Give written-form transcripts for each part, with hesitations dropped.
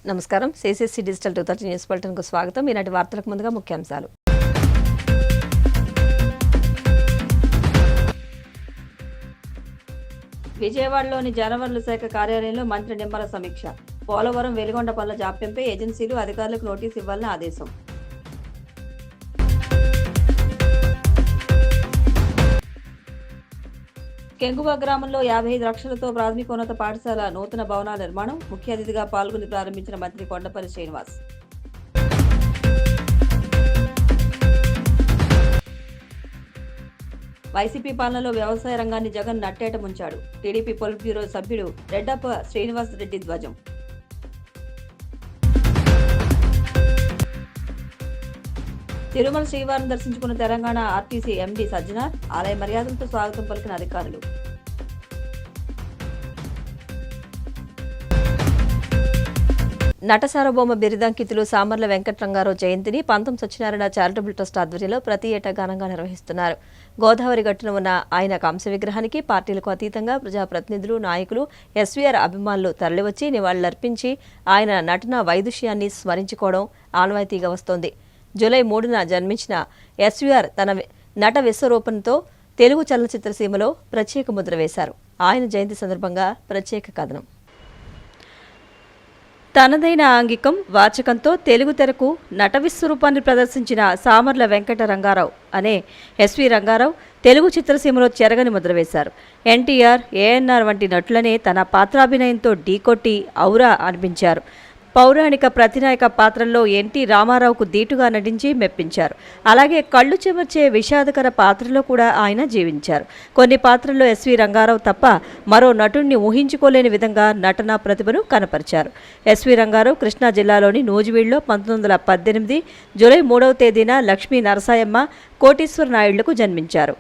నమస్కారం. CCC digital 230 news బులెటిన్కు స్వాగతం. ఈనాటి వార్తలకు ముందుగా ముఖ్యాంశాలు. విజయవాడలోని జలవనరుల శాఖ కార్యాలయంలో మంత్రి నిమ్మల సమీక్ష. పోలవరం వెలిగొండ పనుల జాప్యంపై ఏజెన్సీలు అధికారులకు నోటీసు ఇవ్వాలని ఆదేశం. కెంగువ గ్రామంలో 55 లక్షలతో ప్రాథమికోన్నత పాఠశాల నూతన భవనాల నిర్మాణం. ముఖ్య అతిథిగా పాల్గొని ప్రారంభించిన మంత్రి కొండపల్లి శ్రీనివాస్. వైసీపీ పాలనలో వ్యవసాయ రంగాన్ని జగన్ నట్టేట ముంచాడు. టీడీపీ పొలిట్ బ్యూరో సభ్యుడు రెడ్డప్ప శ్రీనివాస్ రెడ్డి ధ్వజం. తిరుమల శ్రీవారిని దర్శించుకున్న తెలంగాణ ఆర్టీసీ ఎండీ సజ్జనార్. ఆలయ మర్యాదలతో స్వాగతం పలికిన అధికారులు. నట సార్వభౌమ బిరుదాంకితులు సామర్ల వెంకటరంగారావు జయంతిని పంతం సత్యనారాయణ చారిటబుల్ ట్రస్ట్ ఆధ్వర్యంలో ప్రతి ఏటా ఘనంగా నిర్వహిస్తున్నారు. గోదావరి గట్టున ఉన్న ఆయన కాంస విగ్రహానికి పార్టీలకు అతీతంగా ప్రజాప్రతినిధులు, నాయకులు, ఎస్వీఆర్ అభిమానులు తరలివచ్చి నివాళులర్పించి ఆయన నటన వైదుష్యాన్ని స్మరించుకోవడం ఆనవాయితీగా వస్తోంది. జూలై 3న జన్మించిన ఎస్వీఆర్ తన నట విశ్వరూపంతో తెలుగు చలనచిత్ర సీమలో ప్రత్యేక ముద్ర వేశారు. ఆయన జయంతి సందర్భంగా ప్రత్యేక కథనం. తనదైన ఆంగికం, వాచకంతో తెలుగు తెరకు నట విశ్వరూపాన్ని ప్రదర్శించిన సామర్ల వెంకట రంగారావు అనే ఎస్వి రంగారావు తెలుగు చిత్రసీమలో చెరగని ముద్ర వేశారు. ఎన్టీఆర్, ఏఎన్ఆర్ వంటి నటులనే తన పాత్రాభినయంతో ఢీకొట్టి ఔరా అనిపించారు. పౌరాణిక ప్రతినాయక పాత్రల్లో ఎన్టీ రామారావుకు దీటుగా నటించి మెప్పించారు. అలాగే కళ్ళు చెమర్చే విషాదకర పాత్రలో కూడా ఆయన జీవించారు. కొన్ని పాత్రల్లో ఎస్వి రంగారావు తప్ప మరో నటుడిని ఊహించుకోలేని విధంగా నటనా ప్రతిభను కనపరిచారు. ఎస్వి రంగారావు కృష్ణా జిల్లాలోని నూజివీడులో 1918 జూలై 3వ తేదీన లక్ష్మీ నరసాయమ్మ, కోటీశ్వర నాయుడులకు జన్మించారు.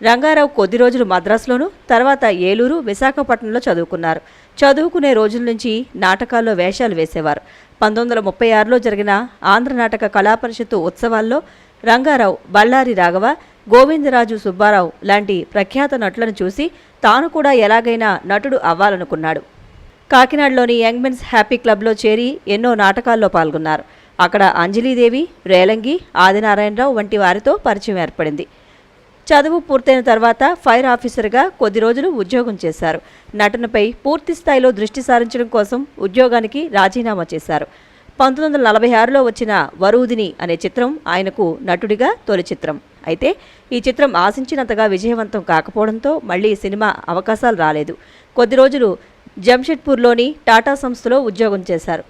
రంగారావు కొద్ది రోజులు మద్రాసులోను, తర్వాత ఏలూరు, విశాఖపట్నంలో చదువుకున్నారు. చదువుకునే రోజుల నుంచి నాటకాల్లో వేషాలు వేసేవారు. 1936లో జరిగిన ఆంధ్ర నాటక కళాపరిషత్తు ఉత్సవాల్లో రంగారావు బళ్ళారి రాఘవ, గోవిందరాజు సుబ్బారావు లాంటి ప్రఖ్యాత నటులను చూసి తాను కూడా ఎలాగైనా నటుడు అవ్వాలనుకున్నాడు. కాకినాడలోని యంగ్ మెన్స్ హ్యాపీ క్లబ్లో చేరి ఎన్నో నాటకాల్లో పాల్గొన్నారు. అక్కడ అంజలీదేవి, రేలంగి, ఆదినారాయణరావు వంటి వారితో పరిచయం ఏర్పడింది. చదువు పూర్తయిన తర్వాత ఫైర్ ఆఫీసర్గా కొద్ది రోజులు ఉద్యోగం చేశారు. నటనపై పూర్తి స్థాయిలో దృష్టి సారించడం కోసం ఉద్యోగానికి రాజీనామా చేశారు. 1946లో వచ్చిన వరూదిని అనే చిత్రం ఆయనకు నటుడిగా తొలి చిత్రం. అయితే ఈ చిత్రం ఆశించినంతగా విజయవంతం కాకపోవడంతో మళ్లీ సినిమా అవకాశాలు రాలేదు. కొద్ది రోజులు జంషెడ్పూర్లోని టాటా సంస్థలో ఉద్యోగం చేశారు.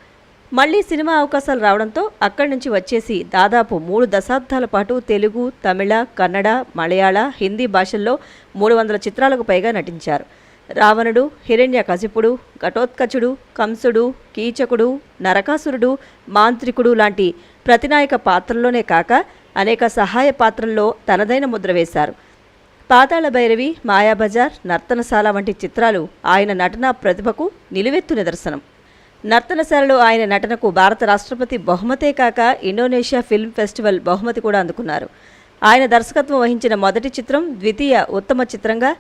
మళ్లీ సినిమా అవకాశాలు రావడంతో అక్కడి నుంచి వచ్చేసి దాదాపు 3 దశాబ్దాల పాటు తెలుగు, తమిళ, కన్నడ, మలయాళ, హిందీ భాషల్లో 300 చిత్రాలకు పైగా నటించారు. రావణుడు, హిరణ్యకశిపుడు, ఘటోత్కచుడు, కంసుడు, కీచకుడు, నరకాసురుడు, మాంత్రికుడు లాంటి ప్రతినాయక పాత్రల్లోనే కాక అనేక సహాయ పాత్రల్లో తనదైన ముద్ర వేశారు. పాతాళ భైరవి, మాయాబజార్, నర్తనశాల వంటి చిత్రాలు ఆయన నటనా ప్రతిభకు నిలువెత్తు నిదర్శనం. నర్తనశాలలో ఆయన నటనకు భారత రాష్ట్రపతి బహుమతే కాక ఇండోనేషియా ఫిల్మ్ ఫెస్టివల్ బహుమతి కూడా అందుకున్నారు. ఆయన దర్శకత్వం వహించిన మొదటి చిత్రం ద్వితీయ ఉత్తమ చిత్రంగా,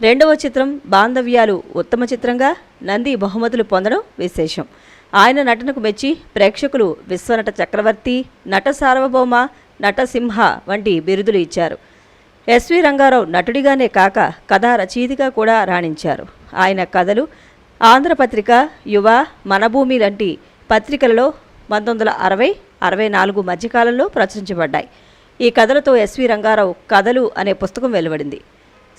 రెండవ చిత్రం బాంధవ్యాలు ఉత్తమ చిత్రంగా నంది బహుమతులు పొందడం విశేషం. ఆయన నటనకు మెచ్చి ప్రేక్షకులు విశ్వనట చక్రవర్తి, నట సార్వభౌమ, నటసింహ వంటి బిరుదులు ఇచ్చారు. ఎస్వి రంగారావు నటుడిగానే కాక కథా రచయితగా కూడా రాణించారు. ఆయన కథలు ఆంధ్రపత్రిక, యువ, మనభూమి లాంటి పత్రికలలో 1960-64 మధ్యకాలంలో ప్రచురించబడ్డాయి. ఈ కథలతో ఎస్వి రంగారావు కథలు అనే పుస్తకం వెలువడింది.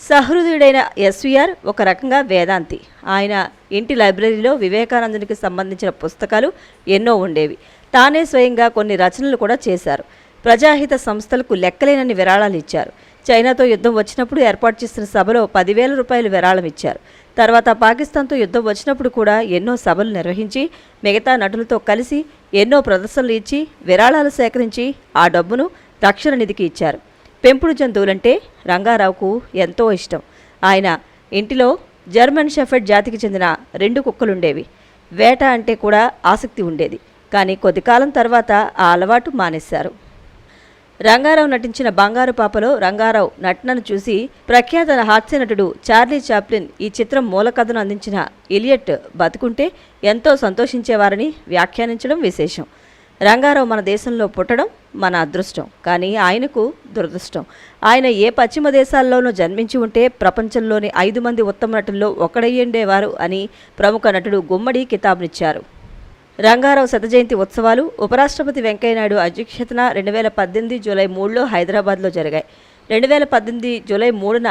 సహృదయుడైన ఎస్వీఆర్ ఒక రకంగా వేదాంతి. ఆయన ఇంటి లైబ్రరీలో వివేకానందునికి సంబంధించిన పుస్తకాలు ఎన్నో ఉండేవి. తానే స్వయంగా కొన్ని రచనలు కూడా చేశారు. ప్రజాహిత సంస్థలకు లెక్కలేనన్ని విరాళాలు ఇచ్చారు. చైనాతో యుద్ధం వచ్చినప్పుడు ఏర్పాటు చేసిన సభలో 10,000 రూపాయలు విరాళం ఇచ్చారు. తర్వాత పాకిస్తాన్తో యుద్ధం వచ్చినప్పుడు కూడా ఎన్నో సభలు నిర్వహించి మిగతా నటులతో కలిసి ఎన్నో ప్రదర్శనలు ఇచ్చి విరాళాలు సేకరించి ఆ డబ్బును రక్షణ నిధికి ఇచ్చారు. పెంపుడు జంతువులంటే రంగారావుకు ఎంతో ఇష్టం. ఆయన ఇంటిలో జర్మన్ షెఫర్డ్ జాతికి చెందిన 2 కుక్కలుండేవి. వేట అంటే కూడా ఆసక్తి ఉండేది. కానీ కొద్ది కాలం తర్వాత ఆ అలవాటు మానేశారు. రంగారావు నటించిన బంగారు పాపలో రంగారావు నటనను చూసి ప్రఖ్యాత హాస్య నటుడు చార్లీ చాప్లిన్ ఈ చిత్రం మూలకథను అందించిన ఇలియట్ బతుకుంటే ఎంతో సంతోషించేవారని వ్యాఖ్యానించడం విశేషం. రంగారావు మన దేశంలో పుట్టడం మన అదృష్టం, కానీ ఆయనకు దురదృష్టం. ఆయన ఏ పశ్చిమ దేశాల్లోనూ జన్మించి ఉంటే ప్రపంచంలోని 5 మంది ఉత్తమ నటుల్లో ఒకడయ్యుండేవారు అని ప్రముఖ నటుడు గుమ్మడి కితాబునిచ్చారు. రంగారావు శత జయంతి ఉత్సవాలు ఉపరాష్ట్రపతి వెంకయ్యనాయుడు అధ్యక్షతన 2018 జూలై 3లో హైదరాబాద్లో జరిగాయి. 2018 జూలై 3న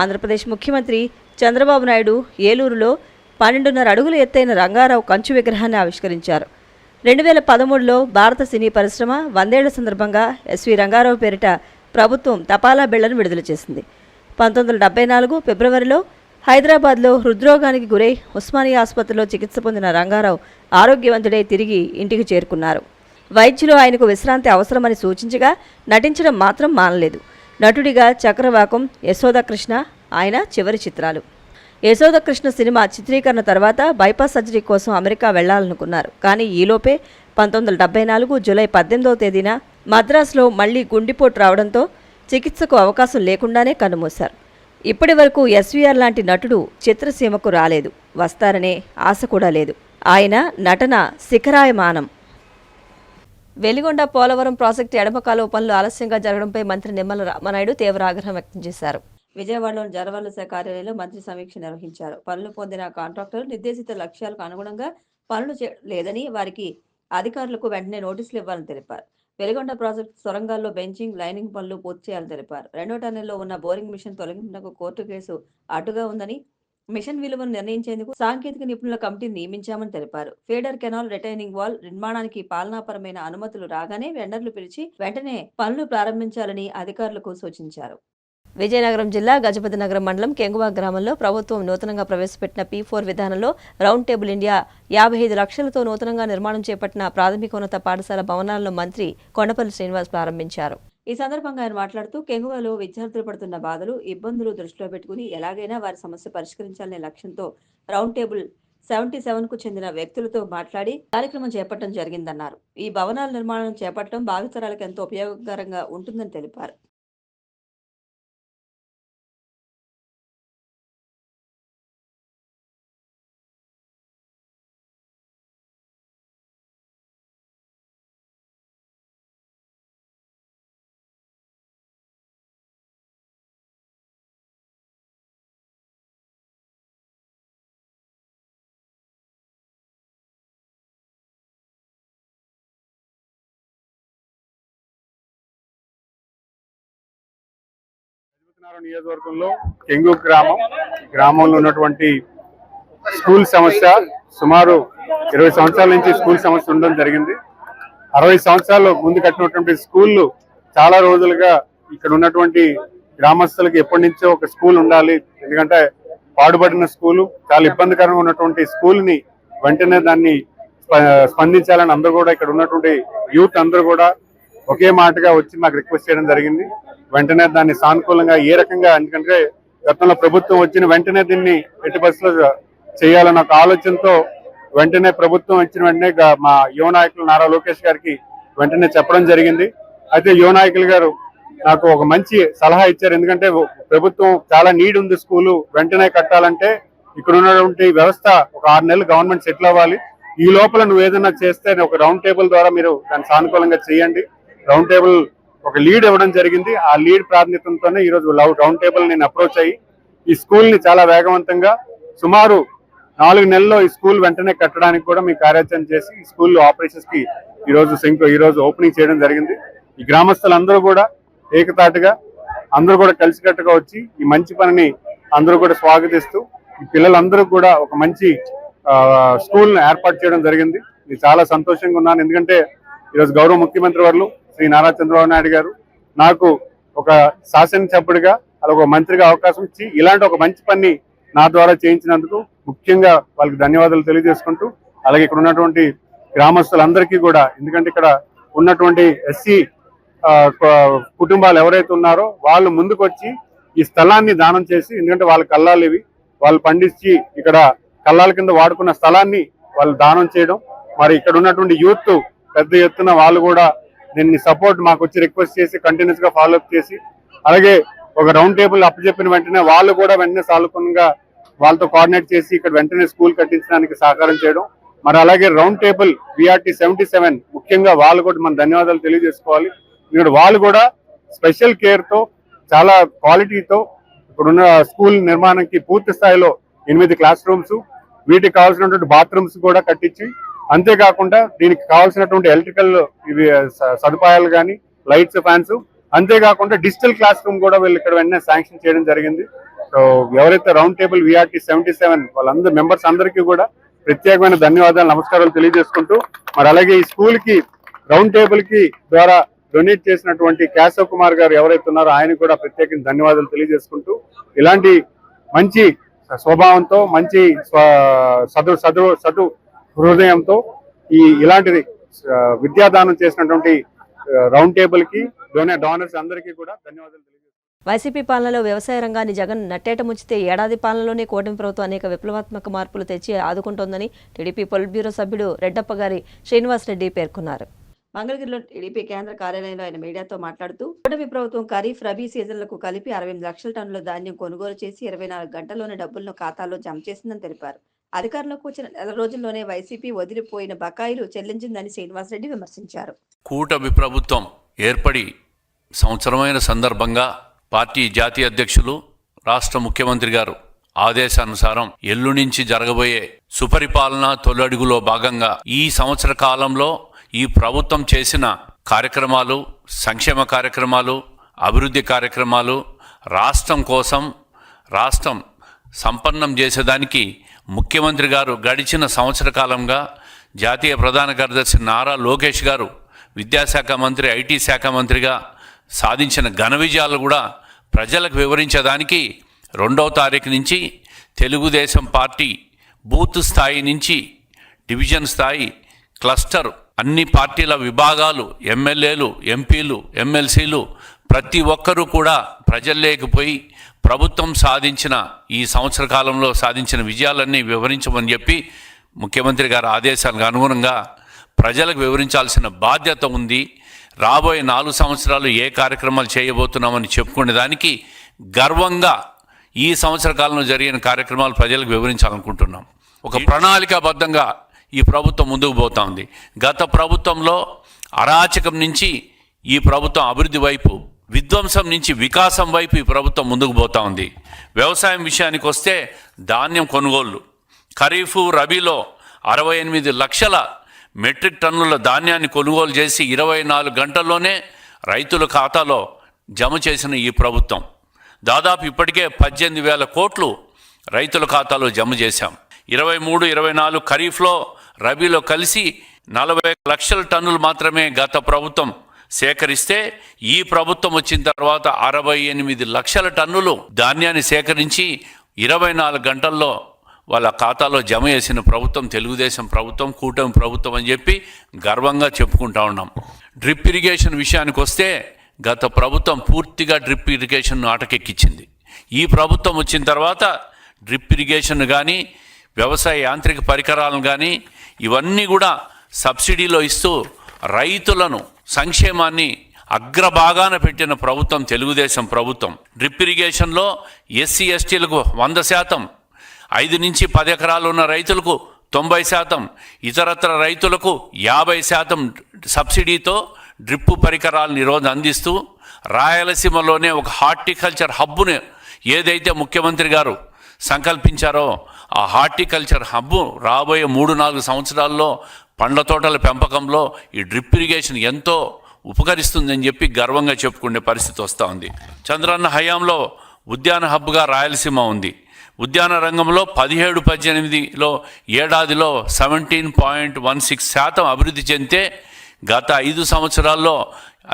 ఆంధ్రప్రదేశ్ ముఖ్యమంత్రి చంద్రబాబు నాయుడు ఏలూరులో 12.5 అడుగుల ఎత్తైన రంగారావు కంచు విగ్రహాన్ని ఆవిష్కరించారు. 2013లో భారత సినీ పరిశ్రమ 100 ఏళ్ల సందర్భంగా ఎస్వి రంగారావు పేరిట ప్రభుత్వం తపాలా బిళ్లను విడుదల చేసింది. 1974 ఫిబ్రవరిలో హైదరాబాద్లో హృద్రోగానికి గురై ఉస్మానియా ఆసుపత్రిలో చికిత్స పొందిన రంగారావు ఆరోగ్యవంతుడై తిరిగి ఇంటికి చేరుకున్నారు. వైద్యులు ఆయనకు విశ్రాంతి అవసరమని సూచించగా నటించడం మాత్రం మానలేదు. నటుడిగా చక్రవాకం, యశోదకృష్ణ ఆయన చివరి చిత్రాలు. యశోదకృష్ణ సినిమా చిత్రీకరణ తర్వాత బైపాస్ సర్జరీ కోసం అమెరికా వెళ్లాలనుకున్నారు. కానీ ఈలోపే 1974 జూలై 18వ తేదీన మద్రాసులో మళ్లీ గుండెపోటు రావడంతో చికిత్సకు అవకాశం లేకుండానే కన్నుమూశారు. ఇప్పటి వరకు ఎస్వీఆర్ లాంటి నటుడు చిత్రసీమకు రాలేదు, వస్తారనే ఆశ కూడా లేదు. ఆయన నటన శిఖరాయమానం. వెలిగొండ పోలవరం ప్రాజెక్టు ఎడమ కాలువ పనులు ఆలస్యంగా జరగడంపై మంత్రి నిమ్మల రామానాయుడు తీవ్ర ఆగ్రహం వ్యక్తం చేశారు. విజయవాడలోని జలవనరుల శాఖ కార్యాలయంలో మంత్రి సమీక్ష నిర్వహించారు. పనులు పొందిన కాంట్రాక్టర్లు నిర్దేశిత లక్ష్యాలకు అనుగుణంగా పనులు లేదని వారికి అధికారులకు వెంటనే నోటీసులు ఇవ్వాలని తెలిపారు. వెలిగొండ ప్రాజెక్టు సొరంగాల్లో బెంచింగ్, లైనింగ్ పనులు పూర్తి చేయాలని తెలిపారు. 2వ టన్నెల్లో ఉన్న బోరింగ్ మిషన్ తొలగింపునకు కోర్టు కేసు అడ్డుగా ఉందని, మిషన్ విలువను నిర్ణయించేందుకు సాంకేతిక నిపుణుల కమిటీని నియమించామని తెలిపారు. ఫీడర్ కెనాల్, రిటైనింగ్ వాల్ నిర్మాణానికి పాలనాపరమైన అనుమతులు రాగానే వెండర్లు పిలిచి వెంటనే పనులు ప్రారంభించాలని అధికారులకు సూచించారు. విజయనగరం జిల్లా గజపతినగరం మండలం కెంగువా గ్రామంలో ప్రభుత్వం నూతనంగా ప్రవేశపెట్టిన P4 విధానంలో రౌండ్ టేబుల్ ఇండియా 55 లక్షలతో నూతనంగా నిర్మాణం చేపట్టిన ప్రాథమికోన్నత పాఠశాల భవనాలను మంత్రి కొండపల్లి శ్రీనివాస్ ప్రారంభించారు. ఈ సందర్భంగా ఆయన మాట్లాడుతూ కెంగువాలో విద్యార్థులు పడుతున్న బాధలు, ఇబ్బందులు దృష్టిలో పెట్టుకుని ఎలాగైనా వారి సమస్య పరిష్కరించాలనే లక్ష్యంతో రౌండ్ టేబుల్ 77కు చెందిన వ్యక్తులతో మాట్లాడి కార్యక్రమం చేపట్టడం జరిగిందన్నారు. ఈ భవనాల నిర్మాణం చేపట్టడం భావితరాలకు ఎంతో ఉపయోగకరంగా ఉంటుందని తెలిపారు. నియోజకవర్గంలో కెంగు గ్రామంలో ఉన్నటువంటి స్కూల్ సమస్య సుమారు 20 సంవత్సరాల నుంచి స్కూల్ సమస్య ఉండడం జరిగింది. 60 సంవత్సరాలు ముందు కట్టినటువంటి స్కూళ్ళు చాలా రోజులుగా ఇక్కడ ఉన్నటువంటి గ్రామస్తులకు ఎప్పటి నుంచో ఒక స్కూల్ ఉండాలి, ఎందుకంటే పాడుబడిన స్కూలు, చాలా ఇబ్బందికరంగా ఉన్నటువంటి స్కూల్ని వెంటనే దాన్ని స్పందించాలని అందరూ కూడా ఇక్కడ ఉన్నటువంటి యూత్ అందరూ కూడా ఒకే మాటగా వచ్చి మాకు రిక్వెస్ట్ చేయడం జరిగింది. వెంటనే దాన్ని సానుకూలంగా ఏ రకంగా, ఎందుకంటే గతంలో ప్రభుత్వం వచ్చిన వెంటనే దీన్ని ఎట్టి పరిస్థితుల్లో చేయాలన్న ఒక ఆలోచనతో వెంటనే ప్రభుత్వం వచ్చిన వెంటనే మా యువ నాయకులు నారా లోకేష్ గారికి వెంటనే చెప్పడం జరిగింది. అయితే యువ నాయకులు గారు నాకు ఒక మంచి సలహా ఇచ్చారు. ఎందుకంటే ప్రభుత్వం చాలా నీడ్ ఉంది, స్కూలు వెంటనే కట్టాలంటే ఇక్కడ ఉన్నటువంటి వ్యవస్థ ఒక 6 నెలలు గవర్నమెంట్ సెటిల్ అవ్వాలి. ఈ లోపల నువ్వు ఏదైనా చేస్తే ఒక రౌండ్ టేబుల్ ద్వారా మీరు దాన్ని సానుకూలంగా చేయండి. రౌండ్ టేబుల్ ఒక లీడ్ ఇవ్వడం జరిగింది. ఆ లీడ్ ప్రాతినిధ్యంతోనే ఈరోజు రౌండ్ టేబుల్ నేను అప్రోచ్ అయ్యి ఈ స్కూల్ ని చాలా వేగవంతంగా సుమారు 4 నెలల్లో ఈ స్కూల్ వెంటనే కట్టడానికి కూడా మీ కార్యాచరణ చేసి ఈ స్కూల్ ఆపరేషన్స్ కి ఈరోజు ఓపెనింగ్ చేయడం జరిగింది. ఈ గ్రామస్తులందరూ కూడా ఏకతాటిగా అందరూ కూడా కలిసికట్టుగా వచ్చి ఈ మంచి పనిని అందరూ కూడా స్వాగతిస్తూ ఈ పిల్లలందరూ కూడా ఒక మంచి స్కూల్ ని ఏర్పాటు చేయడం జరిగింది. నేను చాలా సంతోషంగా ఉన్నాను. ఎందుకంటే ఈరోజు గౌరవ ముఖ్యమంత్రి వర్యులు శ్రీ నారా చంద్రబాబు నాయుడు గారు నాకు ఒక శాసనసభ్యుడిగా అలా ఒక మంత్రిగా అవకాశం ఇచ్చి ఇలాంటి ఒక మంచి పని నా ద్వారా చేయించినందుకు ముఖ్యంగా వాళ్ళకి ధన్యవాదాలు తెలియజేసుకుంటూ, అలాగే ఇక్కడ ఉన్నటువంటి గ్రామస్తులందరికీ కూడా, ఎందుకంటే ఇక్కడ ఉన్నటువంటి ఎస్సీ కుటుంబాలు ఎవరైతే ఉన్నారో వాళ్ళు ముందుకు వచ్చి ఈ స్థలాన్ని దానం చేసి, ఎందుకంటే వాళ్ళ కల్లాలు ఇవి, వాళ్ళు పండించి ఇక్కడ కల్లాల కింద వాడుకున్న స్థలాన్ని వాళ్ళు దానం చేయడం, మరి ఇక్కడ ఉన్నటువంటి యూత్ పెద్ద ఎత్తున వాళ్ళు కూడా దీన్ని సపోర్ట్ మాకు వచ్చి రిక్వెస్ట్ చేసి కంటిన్యూస్ గా ఫాలో అప్ చేసి, అలాగే ఒక రౌండ్ టేబుల్ అప్పచెప్పిన వెంటనే వాళ్ళు కూడా వెంటనే సానుకూలంగా వాళ్ళతో కోఆర్డినేట్ చేసి ఇక్కడ వెంటనే స్కూల్ కట్టించడానికి సహకారం చేయడం. మరి అలాగే రౌండ్ టేబుల్ VRT 77 ముఖ్యంగా వాళ్ళు కూడా మన ధన్యవాదాలు తెలియజేసుకోవాలి. ఇక్కడ వాళ్ళు కూడా స్పెషల్ కేర్ తో చాలా క్వాలిటీతో ఇప్పుడున్న స్కూల్ నిర్మాణానికి పూర్తి స్థాయిలో 8 క్లాస్ రూమ్స్, వీటికి కావాల్సినటువంటి బాత్రూమ్స్ కూడా కట్టించి, అంతేకాకుండా దీనికి కావాల్సినటువంటి ఎలక్ట్రికల్ ఇవి సదుపాయాలు కానీ, లైట్స్, ఫ్యాన్స్, అంతేకాకుండా డిజిటల్ క్లాస్ రూమ్ కూడా వీళ్ళు ఇక్కడ వెంటనే శాంక్షన్ చేయడం జరిగింది. సో ఎవరైతే రౌండ్ టేబుల్ VRT 77 వాళ్ళందరూ మెంబర్స్ అందరికీ కూడా ప్రత్యేకమైన ధన్యవాదాలు, నమస్కారాలు తెలియజేసుకుంటూ, మరి అలాగే ఈ స్కూల్ కి రౌండ్ టేబుల్ కి ద్వారా డొనేట్ చేసినటువంటి కేశవ్ కుమార్ గారు ఎవరైతే ఉన్నారో ఆయన కూడా ప్రత్యేకంగా ధన్యవాదాలు తెలియజేసుకుంటూ, ఇలాంటి మంచి స్వభావంతో, మంచి సదు హృదయంతో ఇలాంటిది విద్యాదానం చేసినటువంటి రౌండ్ టేబుల్ కి డోనర్స్ అందరికీ కూడా ధన్యవాదాలు తెలియజేస్తున్నాను. వైసీపీ పాలనలో వ్యవసాయ రంగాన్ని జగన్ నట్టేట ముంచితే ఏడాది పాలనలోనే కూటమి ప్రభుత్వం అనేక విప్లవాత్మక మార్పులు తెచ్చి ఆదుకుంటోందని టీడీపీ పొలిట్ బ్యూరో సభ్యుడు రెడ్డప్ప గారి శ్రీనివాసరెడ్డి పేర్కొన్నారు. మంగళగిరిలో టీడీపీ కేంద్ర కార్యాలయంలో ఆయన మీడియాతో మాట్లాడుతూ, కూటమి ప్రభుత్వం ఖరీఫ్, రబీ సీజన్లకు కలిపి 68 లక్షల టన్నుల ధాన్యం కొనుగోలు చేసి 24 గంటల్లోనే డబ్బులను ఖాతాల్లో జమ చేసిందని తెలిపారు. అధికారంలోకి వచ్చిన నెల రోజుల్లోనే వైసీపీ వదిలిపోయిన బకాయిలు చెల్లించిందని శ్రీనివాసరెడ్డి విమర్శించారు. కూటమి ప్రభుత్వం ఏర్పడి సంవత్సరమైన సందర్భంగా పార్టీ జాతీయ అధ్యక్షులు, రాష్ట్ర ముఖ్యమంత్రి గారు ఆదేశానుసారం ఎల్లుండి నుంచి జరగబోయే సుపరిపాలన తొలి అడుగులో భాగంగా ఈ సంవత్సర కాలంలో ఈ ప్రభుత్వం చేసిన కార్యక్రమాలు, సంక్షేమ కార్యక్రమాలు, అభివృద్ధి కార్యక్రమాలు, రాష్ట్రం కోసం, రాష్ట్రం సంపన్నం చేసేదానికి ముఖ్యమంత్రి గారు గడిచిన సంవత్సర కాలంగా జాతీయ ప్రధాన కార్యదర్శి నారా లోకేష్ గారు విద్యాశాఖ మంత్రి, ఐటీ శాఖ మంత్రిగా సాధించిన ఘన విజయాలు కూడా ప్రజలకు వివరించేదానికి 2వ తారీఖు నుంచి తెలుగుదేశం పార్టీ బూత్ స్థాయి నుంచి డివిజన్ స్థాయి, క్లస్టర్, అన్ని పార్టీల విభాగాలు, ఎమ్మెల్యేలు, ఎంపీలు, ఎమ్మెల్సీలు ప్రతి ఒక్కరూ కూడా ప్రజల్లోకి పోయి ప్రభుత్వం సాధించిన ఈ సంవత్సర కాలంలో సాధించిన విజయాలన్నీ వివరించమని చెప్పి ముఖ్యమంత్రి గారి ఆదేశాలకు అనుగుణంగా ప్రజలకు వివరించాల్సిన బాధ్యత ఉంది. రాబోయే 4 సంవత్సరాలు ఏ కార్యక్రమాలు చేయబోతున్నామని చెప్పుకునే దానికి గర్వంగా ఈ సంవత్సర కాలంలో జరిగిన కార్యక్రమాలు ప్రజలకు వివరించాలనుకుంటున్నాం. ఒక ప్రణాళికాబద్ధంగా ఈ ప్రభుత్వం ముందుకు పోతా ఉంది. గత ప్రభుత్వంలో అరాచకం నుంచి ఈ ప్రభుత్వం అభివృద్ధి వైపు, విధ్వంసం నుంచి వికాసం వైపు ఈ ప్రభుత్వం ముందుకు పోతా ఉంది. వ్యవసాయం విషయానికి వస్తే ధాన్యం కొనుగోళ్ళు ఖరీఫ్, రబీలో 68 లక్షల మెట్రిక్ టన్నుల ధాన్యాన్ని కొనుగోలు చేసి 24 గంటల్లోనే రైతుల ఖాతాలో జమ చేసిన ఈ ప్రభుత్వం దాదాపు ఇప్పటికే 18,000 కోట్లు రైతుల ఖాతాలో జమ చేశాం. 23, 24 ఖరీఫ్లో, రబీలో కలిసి 40 లక్షల టన్నులు మాత్రమే గత ప్రభుత్వం సేకరిస్తే ఈ ప్రభుత్వం వచ్చిన తర్వాత 68 లక్షల టన్నులు ధాన్యాన్ని సేకరించి 24 గంటల్లో వాళ్ళ ఖాతాలో జమ చేసిన ప్రభుత్వం తెలుగుదేశం ప్రభుత్వం, కూటమి ప్రభుత్వం అని చెప్పి గర్వంగా చెప్పుకుంటా ఉన్నాం. డ్రిప్ ఇరిగేషన్ విషయానికి వస్తే గత ప్రభుత్వం పూర్తిగా డ్రిప్ ఇరిగేషన్ను ఆటకెక్కించింది. ఈ ప్రభుత్వం వచ్చిన తర్వాత డ్రిప్ ఇరిగేషన్ కానీ, వ్యవసాయ యాంత్రిక పరికరాలను కానీ ఇవన్నీ కూడా సబ్సిడీలో ఇస్తూ రైతులను, సంక్షేమాన్ని అగ్రభాగాన పెట్టిన ప్రభుత్వం తెలుగుదేశం ప్రభుత్వం. డ్రిప్ ఇరిగేషన్లో ఎస్సీ ఎస్టీలకు 100%, 5 నుంచి 10 ఎకరాలు ఉన్న రైతులకు 90%, ఇతరత్ర రైతులకు 50% సబ్సిడీతో డ్రిప్ పరికరాలను ఈరోజు అందిస్తూ రాయలసీమలోనే ఒక హార్టికల్చర్ హబ్బును ఏదైతే ముఖ్యమంత్రి గారు సంకల్పించారో ఆ హార్టికల్చర్ హబ్బు రాబోయే 3-4 సంవత్సరాల్లో పండ్ల తోటల పెంపకంలో ఈ డ్రిప్ ఇరిగేషన్ ఎంతో ఉపకరిస్తుందని చెప్పి గర్వంగా చెప్పుకునే పరిస్థితి వస్తూ ఉంది. చంద్రన్న హయాంలో ఉద్యాన హబ్గా రాయలసీమ ఉంది. ఉద్యాన రంగంలో 17-18లో ఏడాదిలో 17.16% అభివృద్ధి చెందితే గత 5 సంవత్సరాల్లో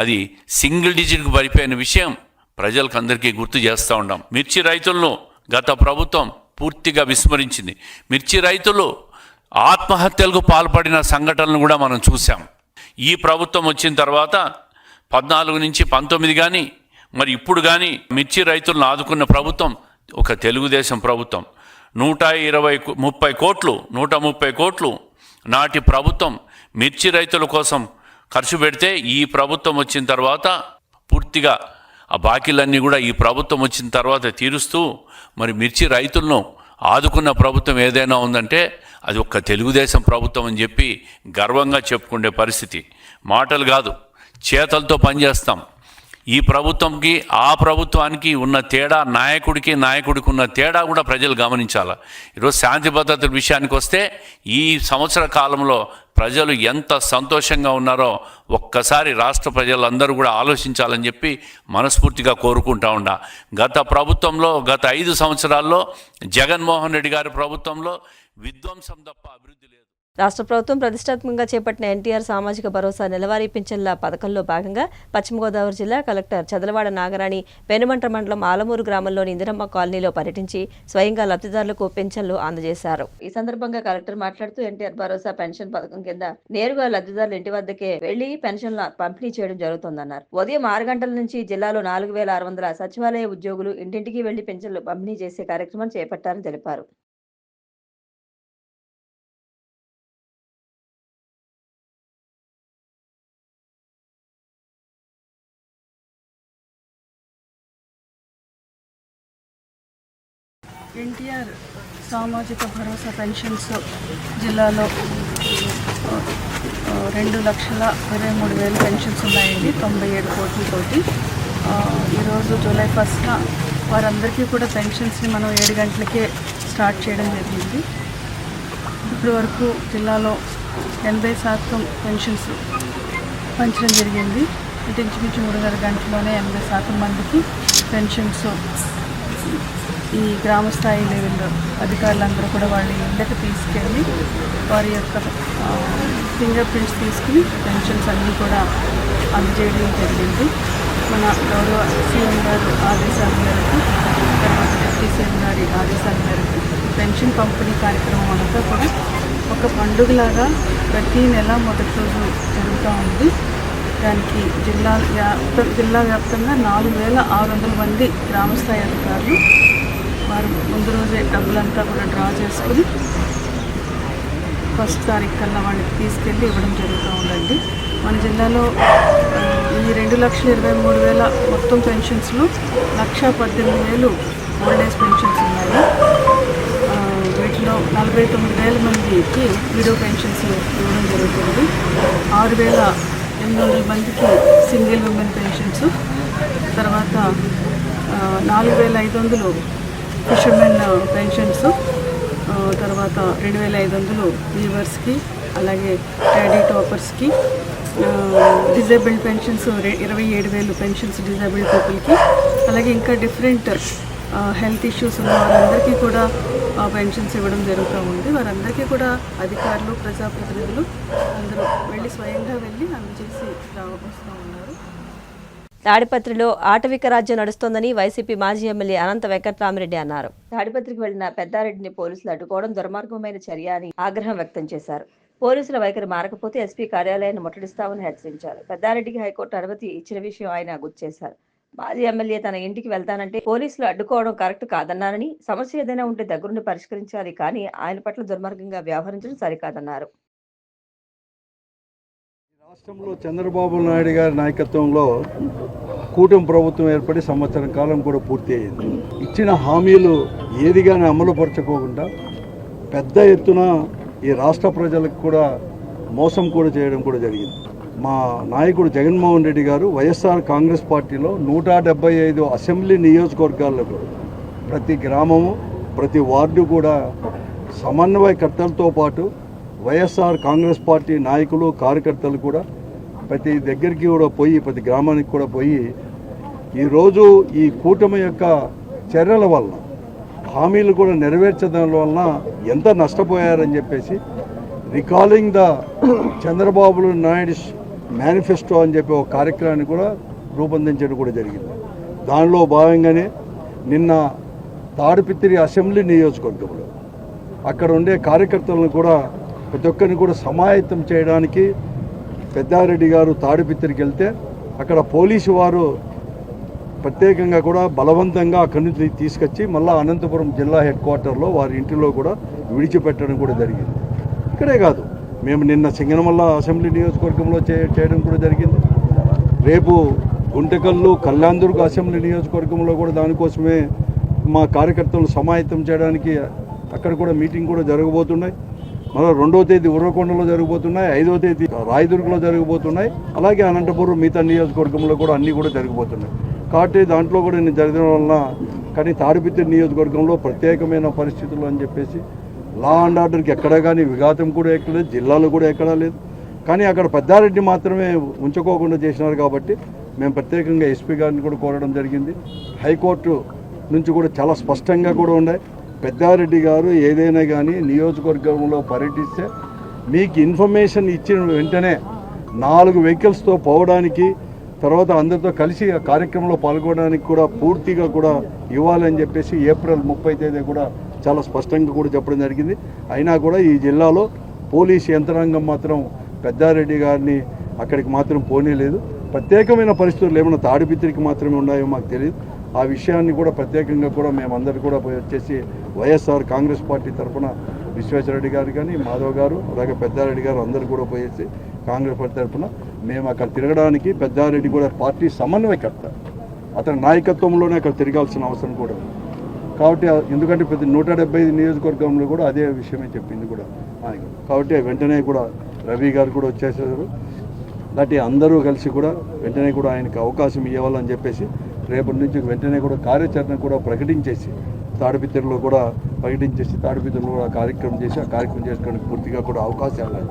అది సింగిల్ డిజిట్కి పడిపోయిన విషయం ప్రజలకు అందరికీ గుర్తు చేస్తూ ఉన్నాం. మిర్చి రైతులను గత ప్రభుత్వం పూర్తిగా విస్మరించింది. మిర్చి రైతులు ఆత్మహత్యలకు పాల్పడిన సంఘటనలు కూడా మనం చూసాం. ఈ ప్రభుత్వం వచ్చిన తర్వాత 14 నుంచి 19 కానీ మరి ఇప్పుడు కానీ మిర్చి రైతులను ఆదుకున్న ప్రభుత్వం ఒక తెలుగుదేశం ప్రభుత్వం. 130 కోట్లు నాటి ప్రభుత్వం మిర్చి రైతుల కోసం ఖర్చు పెడితే ఈ ప్రభుత్వం వచ్చిన తర్వాత పూర్తిగా ఆ బాకీలన్నీ కూడా ఈ ప్రభుత్వం వచ్చిన తర్వాత తీరుస్తూ మరి మిర్చి రైతులను ఆదుకున్న ప్రభుత్వం ఏదైనా ఉందంటే అది ఒక్క తెలుగుదేశం ప్రభుత్వం అని చెప్పి గర్వంగా చెప్పుకునే పరిస్థితి. మాటలు కాదు, చేతలతో పనిచేస్తాం. ఈ ప్రభుత్వంకి ఆ ప్రభుత్వానికి ఉన్న తేడా, నాయకుడికి ఉన్న తేడా కూడా ప్రజలు గమనించాలి. ఈరోజు శాంతి భద్రతల విషయానికి వస్తే ఈ సంవత్సర కాలంలో ప్రజలు ఎంత సంతోషంగా ఉన్నారో ఒక్కసారి రాష్ట్ర ప్రజలందరూ కూడా ఆలోచించాలని చెప్పి మనస్ఫూర్తిగా కోరుకుంటా ఉండా. గత 5 సంవత్సరాల్లో జగన్మోహన్ రెడ్డి గారి ప్రభుత్వంలో విధ్వంసం తప్ప అభివృద్ధి లేదు. రాష్ట్ర ప్రభుత్వం ప్రతిష్టాత్మకంగా చేపట్టిన ఎన్టీఆర్ సామాజిక భరోసా నెలవారీ పింఛన్ల పథకంలో భాగంగా పశ్చిమ గోదావరి జిల్లా కలెక్టర్ చదలవాడ నాగరాణి పెనుమంట్ర మండలం ఆలమూరు గ్రామంలోని ఇందిరమ్మ కాలనీలో పర్యటించి స్వయంగా లబ్ధిదారులకు పెన్షన్లు అందజేశారు. ఈ సందర్భంగా కలెక్టర్ మాట్లాడుతూ ఎన్టీఆర్ భరోసా పెన్షన్ పథకం కింద నేరుగా లబ్ధిదారుల ఇంటి వద్దకే వెళ్లి పెన్షన్ల పంపిణీ చేయడం జరుగుతోందన్నారు. ఉదయం 6 గంటల నుంచి జిల్లాలో 4600 సచివాలయ ఉద్యోగులు ఇంటింటికి వెళ్లి పెన్షన్లు పంపిణీ చేసే కార్యక్రమం చేపట్టారని తెలిపారు. ఎన్టీఆర్ సామాజిక భరోసా పెన్షన్స్ జిల్లాలో 2,23,000 పెన్షన్స్ ఉన్నాయండి, 97 కోట్లతోటి. ఈరోజు జూలై 1న వారందరికీ కూడా పెన్షన్స్ని మనం 7 గంటలకే స్టార్ట్ చేయడం జరిగింది. ఇప్పటి వరకు జిల్లాలో 80% పెన్షన్స్ పంచడం జరిగింది. అంటే ఇంచుమించు 3.5 గంటల్లోనే 80% మందికి పెన్షన్స్ ఈ గ్రామ స్థాయి లెవెల్లో అధికారులందరూ కూడా వాళ్ళ ఇళ్ళకి తీసుకెళ్ళి వారి యొక్క ఫింగర్ ప్రింట్స్ తీసుకుని పెన్షన్స్ అన్నీ కూడా అందజేయడం జరిగింది. మన గౌరవ సీఎం గారు ఆదేశాల మేరకు, తర్వాత డిప్యూటీ సీఎం గారి ఆదేశాల మేరకు పెన్షన్ పంపిణీ కార్యక్రమం అంతా కూడా ఒక పండుగలాగా ప్రతి నెల మొదటి రోజు జరుగుతూ ఉంది. దానికి జిల్లా వ్యాప్తంగా 4,600 మంది గ్రామస్థాయి అధికారులు వారు ముందు రోజే డబ్బులంతా కూడా డ్రా చేసుకుని 1వ తారీఖు కల్లా వాళ్ళకి తీసుకెళ్ళి ఇవ్వడం జరుగుతూ ఉందండి. మన జిల్లాలో ఈ 2,23,000 మొత్తం పెన్షన్స్లో 1,18,000 ఓల్డ్ ఏజ్ పెన్షన్స్ ఉన్నాయి. వీటిలో 49,000 మందికి విడో పెన్షన్స్ ఇవ్వడం జరుగుతుంది. 6,800 మందికి సింగిల్ ఉమెన్ పెన్షన్స్, తర్వాత 4,500 ఫిషర్మెన్ పెన్షన్స్, తర్వాత 2,500 వీవర్స్కి, అలాగే ట్యాడీ టాపర్స్కి, డిజేబుల్డ్ పెన్షన్స్ 27,000 పెన్షన్స్ డిజేబుల్డ్ పీపుల్కి, అలాగే ఇంకా డిఫరెంట్ హెల్త్ ఇష్యూస్ ఉన్న వారందరికీ కూడా పెన్షన్స్ ఇవ్వడం జరుగుతూ ఉంది. వారందరికీ కూడా అధికారులు, ప్రజాప్రతినిధులు అందరూ స్వయంగా వెళ్ళి అందజేసి వస్తూ ఉన్నారు. తాడిపత్రిలో ఆటవిక రాజ్యం నడుస్తోందని వైసీపీ మాజీ ఎమ్మెల్యే అనంత వెంకట్రామిరెడ్డి అన్నారు. తాడిపత్రికి వెళ్లిన పెద్దారెడ్డిని పోలీసులు అడ్డుకోవడం దుర్మార్గమైన చర్య అని ఆగ్రహం వ్యక్తం చేశారు. పోలీసుల వైఖరి మారకపోతే ఎస్పీ కార్యాలయాన్ని ముట్టడిస్తామని హెచ్చరించారు. పెద్దారెడ్డికి హైకోర్టు అనుమతి ఇచ్చిన విషయం ఆయన గుర్తు చేశారు. మాజీ ఎమ్మెల్యే తన ఇంటికి వెళ్తానంటే పోలీసులు అడ్డుకోవడం కరెక్ట్ కాదన్నారని, సమస్య ఏదైనా ఉంటే దగ్గరుండి పరిష్కరించాలి, కానీ ఆయన పట్ల దుర్మార్గంగా వ్యవహరించడం సరికాదన్నారు. రాష్ట్రంలో చంద్రబాబు నాయుడు గారి నాయకత్వంలో కూటమి ప్రభుత్వం ఏర్పడి సంవత్సరం కాలం కూడా పూర్తి అయింది. ఇచ్చిన హామీలు ఏదిగానే అమలుపరచుకోకుండా పెద్ద ఎత్తున ఈ రాష్ట్ర ప్రజలకు కూడా మోసం కూడా చేయడం కూడా జరిగింది. మా నాయకుడు జగన్మోహన్ రెడ్డి గారు వైఎస్ఆర్ కాంగ్రెస్ పార్టీలో 175 అసెంబ్లీ నియోజకవర్గాలకు ప్రతి గ్రామము, ప్రతి వార్డు కూడా సమన్వయకర్తలతో పాటు వైఎస్ఆర్ కాంగ్రెస్ పార్టీ నాయకులు, కార్యకర్తలు కూడా ప్రతి దగ్గరికి కూడా పోయి, ప్రతి గ్రామానికి కూడా పోయి, ఈరోజు ఈ కూటమి యొక్క చర్యల వల్ల, హామీలు కూడా నెరవేర్చడం వలన ఎంత నష్టపోయారని చెప్పేసి recalling the Chandrababu Naidu manifesto అని చెప్పి ఒక కార్యక్రమాన్ని కూడా రూపొందించడం కూడా జరిగింది. దానిలో భాగంగానే నిన్న తాడిపత్రి అసెంబ్లీ నియోజకవర్గంలో అక్కడ ఉండే కార్యకర్తలను కూడా ప్రతి ఒక్కరిని కూడా సమాయత్తం చేయడానికి పెద్దారెడ్డి గారు తాడిపత్రికి వెళ్తే అక్కడ పోలీసు వారు ప్రత్యేకంగా కూడా బలవంతంగా అక్కడి నుంచి తీసుకొచ్చి మళ్ళీ అనంతపురం జిల్లా హెడ్ క్వార్టర్లో వారి ఇంటిలో కూడా విడిచిపెట్టడం కూడా జరిగింది. ఇక్కడే కాదు, మేము నిన్న సింగనమల్ల అసెంబ్లీ నియోజకవర్గంలో చేయడం కూడా జరిగింది. రేపు గుంటకల్లు కళ్యాణదుర్గ అసెంబ్లీ నియోజకవర్గంలో కూడా దానికోసమే మా కార్యకర్తలు సమాయత్తం చేయడానికి అక్కడ కూడా మీటింగ్ కూడా జరగబోతున్నాయి. మళ్ళీ 2వ తేదీ ఉర్వకొండలో జరగబోతున్నాయి, 5వ తేదీ రాయదుర్గలో జరగబోతున్నాయి, అలాగే అనంతపురం మిగతా నియోజకవర్గంలో కూడా అన్నీ కూడా జరగబోతున్నాయి. కాబట్టి దాంట్లో కూడా నేను జరగడం వలన కానీ తాడిపత్రి నియోజకవర్గంలో ప్రత్యేకమైన పరిస్థితులు అని చెప్పేసి లా అండ్ ఆర్డర్కి ఎక్కడా కానీ విఘాతం కూడా ఎక్కలేదు, జిల్లాలో కూడా ఎక్కడా లేదు. కానీ అక్కడ పెద్దారెడ్డి మాత్రమే ఉంచుకోకుండా చేసినారు కాబట్టి మేము ప్రత్యేకంగా ఎస్పీ గారిని కూడా కోరడం జరిగింది. హైకోర్టు నుంచి కూడా చాలా స్పష్టంగా కూడా ఉన్నాయి, పెద్దారెడ్డి గారు ఏదైనా కానీ నియోజకవర్గంలో పర్యటిస్తే మీకు ఇన్ఫర్మేషన్ ఇచ్చిన వెంటనే 4 వెహికల్స్తో పోవడానికి, తర్వాత అందరితో కలిసి ఆ కార్యక్రమంలో పాల్గొనడానికి కూడా పూర్తిగా కూడా ఇవ్వాలని చెప్పేసి ఏప్రిల్ 30 తేదీ కూడా చాలా స్పష్టంగా కూడా చెప్పడం జరిగింది. అయినా కూడా ఈ జిల్లాలో పోలీసు యంత్రాంగం మాత్రం పెద్దారెడ్డి గారిని అక్కడికి మాత్రం పోనీలేదు. ప్రత్యేకమైన పరిస్థితులు ఏమైనా తాడిపిత్రికి మాత్రమే ఉన్నాయో మాకు తెలియదు. ఆ విషయాన్ని కూడా ప్రత్యేకంగా కూడా మేమందరూ కూడా వచ్చేసి వైఎస్ఆర్ కాంగ్రెస్ పార్టీ తరఫున విశ్వేశ్వరరెడ్డి గారు కానీ, మాధవ్ గారు, అలాగే పెద్దారెడ్డి గారు అందరూ కూడా పోయేసి కాంగ్రెస్ పార్టీ తరఫున మేము అక్కడ తిరగడానికి, పెద్దారెడ్డి కూడా పార్టీ సమన్వయకర్త, అతని నాయకత్వంలోనే అక్కడ తిరగాల్సిన అవసరం కూడా ఉంది. కాబట్టి ఎందుకంటే 175 నియోజకవర్గంలో కూడా అదే విషయమే చెప్పింది కూడా నాయకుడు. కాబట్టి వెంటనే కూడా రవి గారు కూడా వచ్చేసారు. అలాంటి అందరూ కలిసి కూడా వెంటనే కూడా ఆయనకు అవకాశం ఇవ్వాలని చెప్పేసి రేపటి నుంచి వెంటనే కూడా కార్యాచరణ కూడా ప్రకటించేసి తాడిపిత్రిలో కూడా తాడిపిత్రిలో కూడా కార్యక్రమం చేసి ఆ కార్యక్రమం చేసుకోవడానికి పూర్తిగా కూడా అవకాశాలు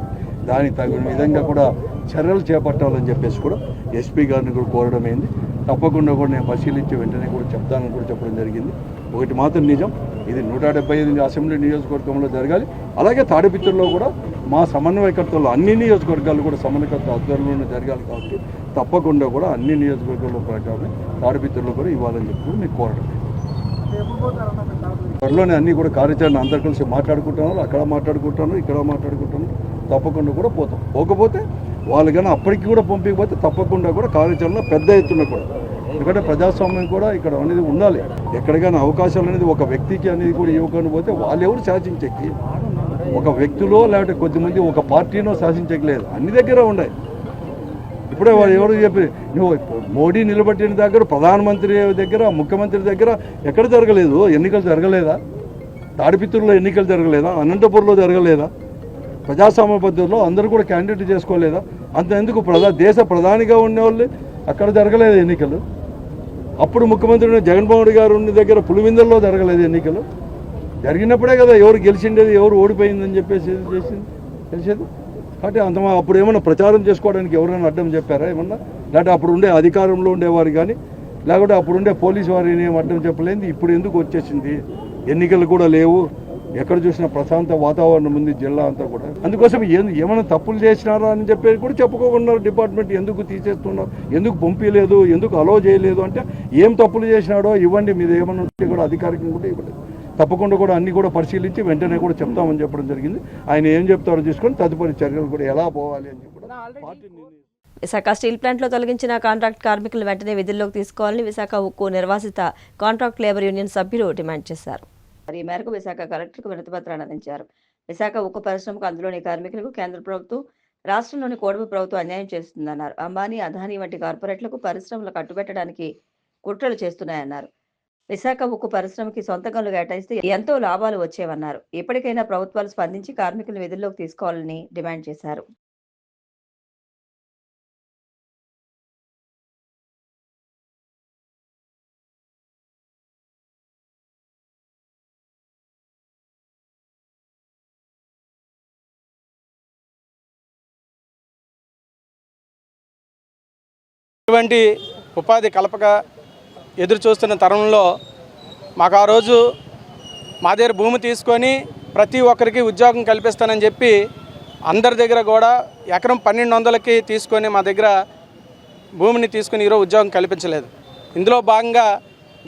దానికి తగిన విధంగా కూడా చర్యలు చేపట్టాలని చెప్పేసి కూడా ఎస్పీ గారిని కూడా కోరడం అయింది. తప్పకుండా కూడా నేను పరిశీలించి వెంటనే కూడా చెప్తానని కూడా చెప్పడం జరిగింది. ఒకటి మాత్రం నిజం, ఇది 175 అసెంబ్లీ నియోజకవర్గంలో జరగాలి. అలాగే తాడిపిత్రిలో కూడా మా సమన్వయకర్తలు అన్ని నియోజకవర్గాలు కూడా సమన్వయకర్త ఆధ్వర్యంలోనే జరగాలి. కాబట్టి తప్పకుండా కూడా అన్ని నియోజకవర్గాల్లో ప్రకారం తాడిపిత్రిలో కూడా ఇవ్వాలని చెప్పి మీకు కోరడం. త్వరలోనే అన్నీ కూడా కార్యాచరణ అందరు కలిసి మాట్లాడుకుంటున్నారు, అక్కడ మాట్లాడుకుంటున్నారు, ఇక్కడ మాట్లాడుకుంటున్నారు. తప్పకుండా కూడా పోతాం. పోకపోతే వాళ్ళు కానీ అప్పటికి కూడా పంపించకపోతే తప్పకుండా కూడా కార్యాచరణ పెద్ద ఎత్తున కూడా, ఎందుకంటే ప్రజాస్వామ్యం కూడా ఇక్కడ అనేది ఉండాలి. ఎక్కడికైనా అవకాశాలు అనేది ఒక వ్యక్తికి అనేది కూడా ఇవ్వకుండా పోతే వాళ్ళు ఎవరు శాసించకి, ఒక వ్యక్తిలో లేకపోతే కొద్దిమంది ఒక పార్టీనో శాసించట్లేదు, అన్ని దగ్గర ఉన్నాయి. ఇప్పుడే వాళ్ళు ఎవరు చెప్పి నువ్వు మోడీ నిలబెట్టిన దగ్గర, ప్రధానమంత్రి దగ్గర, ముఖ్యమంత్రి దగ్గర ఎక్కడ జరగలేదు? ఎన్నికలు జరగలేదా? తాడిపిత్రుల్లో ఎన్నికలు జరగలేదా? అనంతపురంలో జరగలేదా? ప్రజాస్వామ్య పద్ధతిలో అందరూ కూడా క్యాండిడేట్ చేసుకోలేదా? అంత ఎందుకు దేశ ప్రధానిగా ఉండేవాళ్ళు అక్కడ జరగలేదు ఎన్నికలు. అప్పుడు ముఖ్యమంత్రి జగన్మోహన్ రెడ్డి గారు ఉన్న దగ్గర పులివిందల్లో జరగలేదు ఎన్నికలు. జరిగినప్పుడే కదా ఎవరు గెలిచిండేది, ఎవరు ఓడిపోయిందని చెప్పేసి తెలిసేది. కాబట్టి అప్పుడు ఏమన్నా ప్రచారం చేసుకోవడానికి ఎవరైనా అడ్డం చెప్పారా ఏమన్నా? లేకపోతే అప్పుడు ఉండే అధికారంలో ఉండేవారు కానీ, లేకపోతే అప్పుడు ఉండే పోలీసు వారిని ఏం అడ్డం చెప్పలేదు. ఇప్పుడు ఎందుకు వచ్చేసింది? ఎన్నికలు కూడా లేవు, ఎక్కడ చూసినా ప్రశాంత వాతావరణం ఉంది జిల్లా అంతా కూడా. అందుకోసం ఏమైనా తప్పులు చేసినారా అని చెప్పేసి కూడా చెప్పుకోకుండా డిపార్ట్మెంట్ ఎందుకు తీసేస్తున్నారు, ఎందుకు పంపించలేదు, ఎందుకు అలో చేయలేదు అంటే ఏం తప్పులు చేసినాడో ఇవ్వండి, మీరు ఏమన్నా ఉంటే కూడా అధికారికంగా కూడా ఇవ్వలేదు. తప్పకుండా కూడా అన్ని కూడా పరిశీలించి వెంటనే కూడా చెప్తామని చెప్పడం జరిగింది. ఆయన ఏం చెప్తారో తీసుకొని తదుపరి చర్యలు కూడా ఎలా పోవాలి అని చెప్పి పార్టీ. విశాఖ స్టీల్ ప్లాంట్లో తొలగించిన కాంట్రాక్ట్ కార్మికులను వెంటనే విధుల్లోకి తీసుకోవాలని విశాఖ ఉక్కు నిర్వాసిత కాంట్రాక్ట్ లేబర్ యూనియన్ సభ్యులు డిమాండ్ చేశారు. ఈ మేరకు విశాఖ కలెక్టర్కు వినతిపత్రాన్ని అందించారు. విశాఖ ఉక్కు పరిశ్రమకు అందులోని కార్మికులకు కేంద్ర ప్రభుత్వం, రాష్ట్రంలోని కూటమి ప్రభుత్వం అన్యాయం చేస్తుందన్నారు. అంబానీ, అదానీ వంటి కార్పొరేట్లకు పరిశ్రమలు కట్టుబెట్టడానికి కుట్రలు చేస్తున్నాయన్నారు. విశాఖ ఉక్కు పరిశ్రమకి సొంత గనులు కేటాయిస్తే ఎంతో లాభాలు వచ్చేవన్నారు. ఇప్పటికైనా ప్రభుత్వాలు స్పందించి కార్మికులను విధుల్లోకి తీసుకోవాలని డిమాండ్ చేశారు. ఇటువంటి ఉపాధి కలపక ఎదురు చూస్తున్న తరుణంలో మాకు ఆ రోజు మా దగ్గర భూమి తీసుకొని ప్రతి ఒక్కరికి ఉద్యోగం కల్పిస్తానని చెప్పి అందరి దగ్గర కూడా ఎకరం 1200కి తీసుకొని మా దగ్గర భూమిని తీసుకొని ఈరోజు ఉద్యోగం కల్పించలేదు. ఇందులో భాగంగా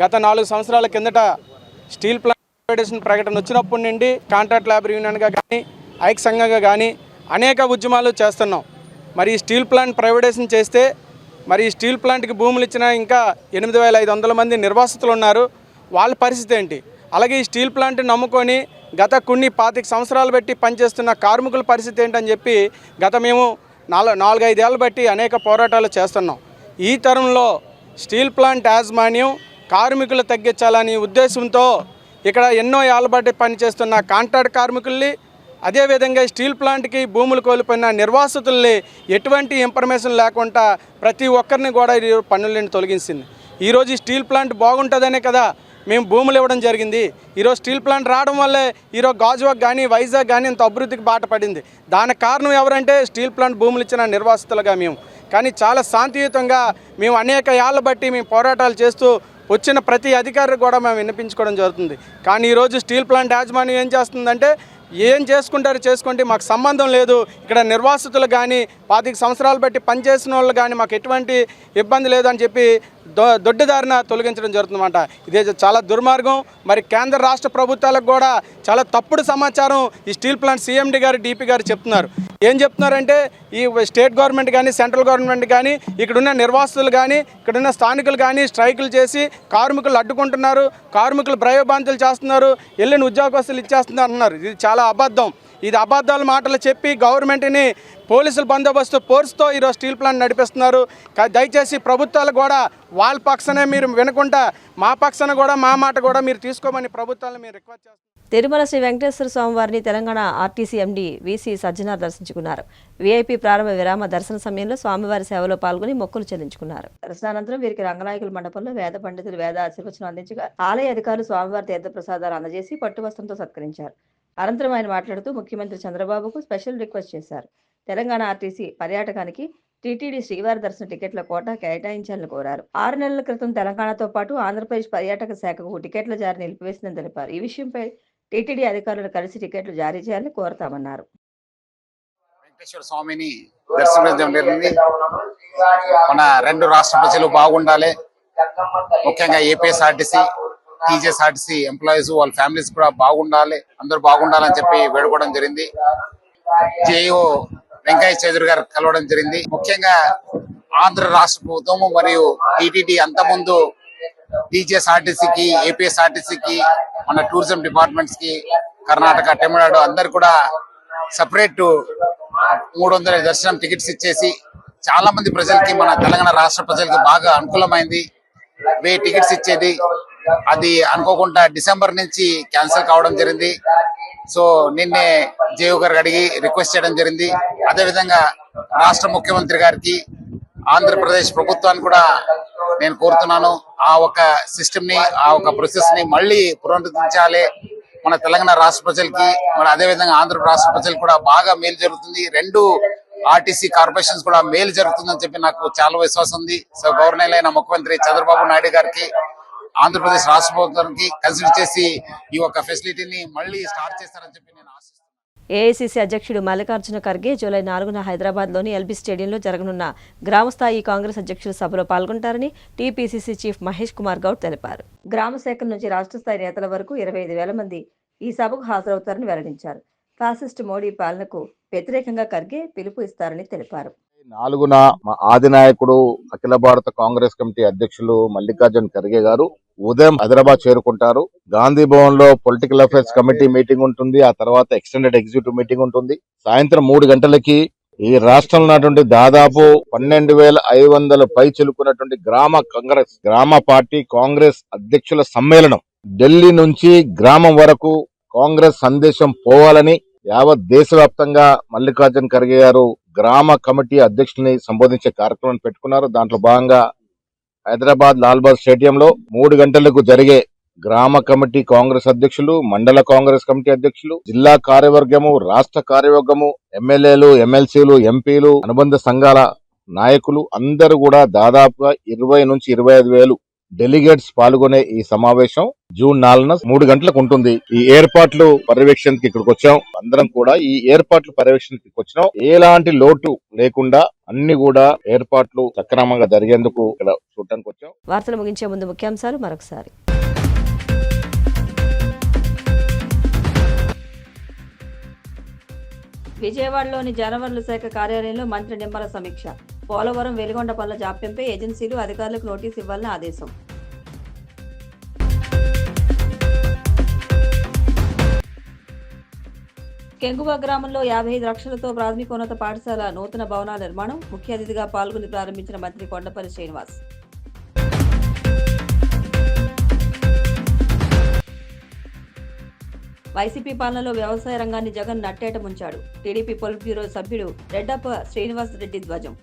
గత 4 సంవత్సరాల కిందట స్టీల్ ప్లాంట్ ప్రైవేటేషన్ ప్రకటన వచ్చినప్పటి నుండి కాంట్రాక్ట్ లేబర్ యూనియన్గా కానీ, ఐక్య సంఘంగా కానీ అనేక ఉద్యమాలు చేస్తున్నాం. మరి ఈ స్టీల్ ప్లాంట్ ప్రైవేటేషన్ చేస్తే మరి ఈ స్టీల్ ప్లాంట్కి భూములు ఇచ్చిన ఇంకా 8500 మంది నిర్వాసితులు ఉన్నారు. వాళ్ళ పరిస్థితి ఏంటి? అలాగే ఈ స్టీల్ ప్లాంట్ని నమ్ముకొని గత కొన్ని 25 సంవత్సరాలు బట్టి పనిచేస్తున్న కార్మికుల పరిస్థితి ఏంటని చెప్పి మేము 4-5 ఏళ్ళు బట్టి అనేక పోరాటాలు చేస్తున్నాం. ఈ తరంలో స్టీల్ ప్లాంట్ యాజమాన్యం కార్మికులు తగ్గించాలని ఉద్దేశంతో ఇక్కడ ఎన్నో ఏళ్ళ బట్టి పనిచేస్తున్న కాంట్రాక్ట్ కార్మికుల్ని, అదేవిధంగా స్టీల్ ప్లాంట్కి భూములు కోల్పోయిన నిర్వాసితుల్ని ఎటువంటి ఇన్ఫర్మేషన్ లేకుండా ప్రతి ఒక్కరిని కూడా పన్నులను తొలగించింది. ఈరోజు ఈ స్టీల్ ప్లాంట్ బాగుంటుందనే కదా మేము భూములు ఇవ్వడం జరిగింది. ఈరోజు స్టీల్ ప్లాంట్ రావడం వల్లే ఈరోజు గాజువాక్ కానీ వైజాగ్ కానీ ఇంత అభివృద్ధికి బాట పడింది. దానికి కారణం ఎవరంటే స్టీల్ ప్లాంట్ భూములు ఇచ్చిన నిర్వాసితులుగా మేము. కానీ చాలా శాంతియుతంగా మేము అనేక ఏళ్ళ బట్టి మేము పోరాటాలు చేస్తూ వచ్చిన ప్రతి అధికారికి కూడా మేము వినిపించుకోవడం జరుగుతుంది. కానీ ఈరోజు స్టీల్ ప్లాంట్ యాజమాన్యం ఏం చేస్తుందంటే ఏం చేసుకుంటారో చేసుకోండి, మాకు సంబంధం లేదు, ఇక్కడ నిర్వాసితులు కానీ 25 సంవత్సరాలు బట్టి పనిచేసిన వాళ్ళు కానీ మాకు ఎటువంటి ఇబ్బంది లేదని చెప్పి దొడ్డిదారిన తొలగించడం జరుగుతుందన్నమాట. ఇదే చాలా దుర్మార్గం. మరి కేంద్ర రాష్ట్ర ప్రభుత్వాలకు కూడా చాలా తప్పుడు సమాచారం ఈ స్టీల్ ప్లాంట్ CMD గారు, DP గారు చెప్తున్నారు. ఏం చెప్తున్నారంటే ఈ స్టేట్ గవర్నమెంట్ కానీ సెంట్రల్ గవర్నమెంట్ కానీ ఇక్కడున్న నిర్వాసితులు కానీ ఇక్కడున్న స్థానికులు కానీ స్ట్రైకులు చేసి కార్మికులు అడ్డుకుంటున్నారు, కార్మికులు భయభ్రాంతులు చేస్తున్నారు, వెళ్ళిన ఉద్యోగస్తులు ఇచ్చేస్తున్నారు అంటున్నారు. ఇది చాలా అబద్ధం. ఇది అబద్ధాల మాటలు చెప్పి గవర్నమెంట్ని పోలీసుల బందోబస్తు ఫోర్స్తో ఈరోజు స్టీల్ ప్లాంట్ నడిపిస్తున్నారు. దయచేసి ప్రభుత్వాలు కూడా వాళ్ళ పక్షానే మీరు వినకుండా మా పక్షాన కూడా మా మాట కూడా మీరు తీసుకోమని ప్రభుత్వాలను మీరు రిక్వెస్ట్ చేస్తున్నారు. తిరుమల శ్రీ వెంకటేశ్వర స్వామివారిని Telangana RTC MD VC Sajjanar దర్శించుకున్నారు. VIP ప్రారంభ విరామ దర్శన సమయంలో స్వామివారి సేవలో పాల్గొని మొక్కులు చెల్లించుకున్నారు. దర్శనానంతరం వీరికి రంగనాయకుల మండపంలో వేద పండితులు వేద ఆశీర్వచనం అందించగా ఆలయ అధికారులు స్వామివారి తీర్థ ప్రసాదాలు అందజేసి పట్టు వస్త్రంతో సత్కరించారు. అనంతరం ఆయన మాట్లాడుతూ ముఖ్యమంత్రి చంద్రబాబుకు స్పెషల్ రిక్వెస్ట్ చేశారు. తెలంగాణ RTC పర్యాటకానికి TTD శ్రీవారి దర్శన టికెట్ల కోటా కేటాయించాలని కోరారు. 6 నెలల క్రితం తెలంగాణతో పాటు ఆంధ్రప్రదేశ్ పర్యాటక శాఖకు టికెట్ల జారీ నిలిపివేసిందని తెలిపారు. ఈ విషయంపై TTD అధికారులను కలిసి టికెట్లు జారీ చేయాలని కోరతామన్నారు. వెంకటేశ్వర స్వామిని దర్శించడం జరిగింది. మన 2 రాష్ట్ర ప్రజలు బాగుండాలి, ముఖ్యంగా APSRTC, TGSRTC ఎంప్లాయీస్ వాళ్ళ ఫ్యామిలీస్ కూడా బాగుండాలి, అందరూ బాగుండాలని చెప్పి వేడుకోవడం జరిగింది. JO వెంకయ్య చౌదరి గారు కలవడం జరిగింది. ముఖ్యంగా ఆంధ్ర రాష్ట్ర ప్రభుత్వం మరియు TTD అంతకుముందు TGSRTCకి, APSRTCకి, మన టూరిజం డిపార్ట్మెంట్స్ కి, కర్ణాటక, తమిళనాడు అందరు కూడా సపరేట్ 300 దర్శనం టికెట్స్ ఇచ్చేసి చాలా మంది ప్రజలకి, మన తెలంగాణ రాష్ట్ర ప్రజలకి బాగా అనుకూలమైంది. 1000 టికెట్స్ ఇచ్చేది అది అనుకోకుండా డిసెంబర్ నుంచి క్యాన్సిల్ కావడం జరిగింది. సో నిన్నే JO గారికి అడిగి రిక్వెస్ట్ చేయడం జరిగింది. అదేవిధంగా రాష్ట్ర ముఖ్యమంత్రి గారికి, ఆంధ్రప్రదేశ్ ప్రభుత్వాన్ని కూడా నేను కోరుతున్నాను, ఆ ఒక సిస్టమ్ ని, ఆ ఒక ప్రాసెస్ ని మళ్ళీ పునరుద్ధరించాలి. మన తెలంగాణ రాష్ట్ర ప్రజలకి, మన అదేవిధంగా ఆంధ్ర రాష్ట్ర ప్రజలకు కూడా బాగా మేలు జరుగుతుంది. 2 RTC కార్పొరేషన్స్ కూడా మేలు జరుగుతుందని చెప్పి నాకు చాలా విశ్వాసం ఉంది. సో గవర్నర్ అయిన ముఖ్యమంత్రి చంద్రబాబు నాయుడు గారికి, ఆంధ్రప్రదేశ్ రాష్ట్ర ప్రభుత్వానికి కన్సిడర్ చేసి ఈ ఒక ఫెసిలిటీని మళ్ళీ స్టార్ట్ చేస్తారని చెప్పి నేను ఆశిస్తున్నాను. AICC అధ్యక్షుడు మల్లికార్జున ఖర్గే జూలై 4న హైదరాబాద్లోని LB స్టేడియంలో జరగనున్న గ్రామస్థాయి కాంగ్రెస్ అధ్యక్షుల సభలో పాల్గొంటారని TPCC చీఫ్ మహేష్ కుమార్ గౌడ్ తెలిపారు. గ్రామ శాఖల నుంచి రాష్ట్ర స్థాయి నేతల వరకు 25,000 మంది ఈ సభకు హాజరవుతారని వెల్లడించారు. ఫ్యాసిస్ట్ మోడీ పాలనకు వ్యతిరేకంగా ఖర్గే పిలుపు ఇస్తారని తెలిపారు. 4న మా ఆదినాయకుడు అఖిల భారత కాంగ్రెస్ కమిటీ అధ్యక్షులు మల్లికార్జున్ ఖర్గే గారు ఉదయం హైదరాబాద్ చేరుకుంటారు. గాంధీ భవన్ లో పొలిటికల్ అఫైర్స్ కమిటీ మీటింగ్ ఉంటుంది. ఆ తర్వాత ఎక్స్టెండెడ్ ఎగ్జిక్యూటివ్ మీటింగ్ ఉంటుంది. సాయంత్రం 3 గంటలకి ఈ రాష్ట్రంలో ఉన్నటువంటి దాదాపు 12,500 పై చిలుకున్నటువంటి గ్రామ పార్టీ కాంగ్రెస్ అధ్యక్షుల సమ్మేళనం ఢిల్లీ నుంచి గ్రామం వరకు కాంగ్రెస్ సందేశం పోవాలని యావత్ దేశవ్యాప్తంగా మల్లికార్జున్ ఖర్గే గారు గ్రామ కమిటీ అధ్యక్షుల్ని సంబోధించే కార్యక్రమం పెట్టుకున్నారు. దాంట్లో భాగంగా హైదరాబాద్ లాల్బాగ్ స్టేడియంలో 3 గంటలకు జరిగే గ్రామ కమిటీ కాంగ్రెస్ అధ్యక్షులు, మండల కాంగ్రెస్ కమిటీ అధ్యక్షులు, జిల్లా కార్యవర్గము, రాష్ట్ర కార్యవర్గము, ఎమ్మెల్యేలు, ఎమ్మెల్సీలు, ఎంపీలు, అనుబంధ సంఘాల నాయకులు అందరూ కూడా దాదాపుగా 20 నుంచి 25,000 డెలిగేట్స్ పాల్గొనే ఈ సమావేశం జూన్ 4న 3 గంటలకు ఉంటుంది. ఈ ఏర్పాట్లు పర్యవేక్షణకి ఇక్కడికి వచ్చాం. అందరం కూడా ఈ ఏర్పాట్లు పర్యవేక్షణకి వచ్చినాం. ఎలాంటి లోటు లేకుండా అన్ని కూడా ఏర్పాట్లు సక్రమంగా జరిగేందుకు ఇక్కడ చూడటానికి వచ్చాం. వార్తలు ముగించే ముందు ముఖ్యాంశాలు మరొకసారి. విజయవాడలోని జలవనరుల శాఖ కార్యాలయంలో మంత్రి నిమ్మల సమీక్ష. పోలవరం, వెలిగొండ పనుల జాప్యంపై ఏజెన్సీలు అధికారులకు నోటీసు ఇవ్వాలని ఆదేశం. కెంగువ గ్రామంలో 55 లక్షలతో ప్రాథమికోన్నత పాఠశాల నూతన భవనాల నిర్మాణం ముఖ్య అతిథిగా పాల్గొని ప్రారంభించిన మంత్రి కొండపల్లి శ్రీనివాస్. వైసీపీ పాలనలో వ్యవసాయ రంగాన్ని జగన్ నట్టేట ముంచాడు. టీడీపీ పొలిట్ బ్యూరో సభ్యుడు రెడ్డప్ప శ్రీనివాస్ రెడ్డి ధ్వజం.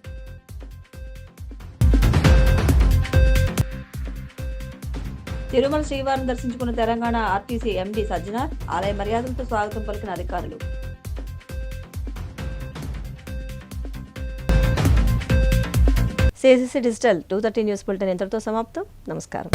తిరుమల శ్రీవారిని దర్శించుకున్న తెలంగాణ ఆర్టీసీ ఎండీ సజ్జనార్. ఆలయ మర్యాదలతో స్వాగతం పలికిన అధికారులు. సిఎస్సి డిజిటల్ 230 న్యూస్ బులెటిన్ ఇంతటితో సమాప్తం. నమస్కారం.